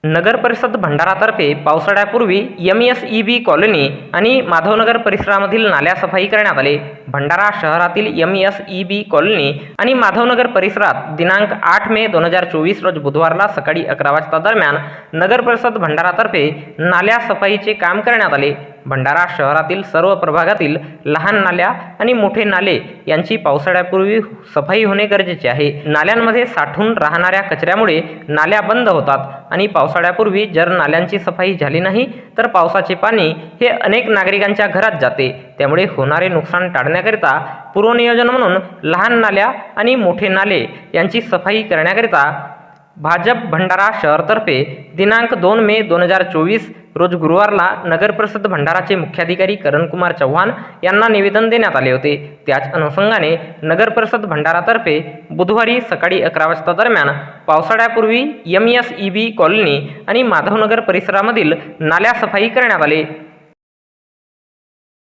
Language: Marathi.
नगर परिषद भंडारातर्फे पावसाळ्यापूर्वी एमएसईबी कॉलनी आणि माधवनगर परिसरामधील नाल्या सफाई करण्यात आले। भंडारा शहरातील एमएसईबी कॉलनी आणि माधवनगर परिसरात दिनांक 8 मे 2024 रोज बुधवारला सकाळी 11 वाजता दरम्यान नगर परिषद भंडारातर्फे नाल्या सफाईचे काम करण्यात आले। भंडारा शहरातील सर्व प्रभागातील लहान नाल्या आणि मोठे नाले यांची पावसाळ्यापूर्वी सफाई होणे गरजेचे आहे। नाल्यांमध्ये साठून राहणाऱ्या कचऱ्यामुळे नाल्या बंद होतात आणि पावसाळ्यापूर्वी जर नाल्यांची सफाई झाली नाही तर पावसाचे पाणी हे अनेक नागरिकांच्या घरात जाते। त्यामुळे होणारे नुकसान टाळण्याकरिता पूर्वनियोजन म्हणून लहान नाल्या आणि मोठे नाले यांची सफाई करण्याकरिता भाजप भंडारा शहरतर्फे दिनांक 2 मे 2024 रोज गुरुवारला नगर परिषद भंडाराचे मुख्याधिकारी करणकुमार चव्हाण यांना निवेदन देण्यात आले होते। त्याच अनुषंगाने नगर परिषद भंडारातर्फे बुधवारी सकाळी 11 वाजता दरम्यान पावसाळ्यापूर्वी एमएसईबी कॉलनी आणि माधवनगर परिसरामधील नाल्या सफाई करण्यात आले।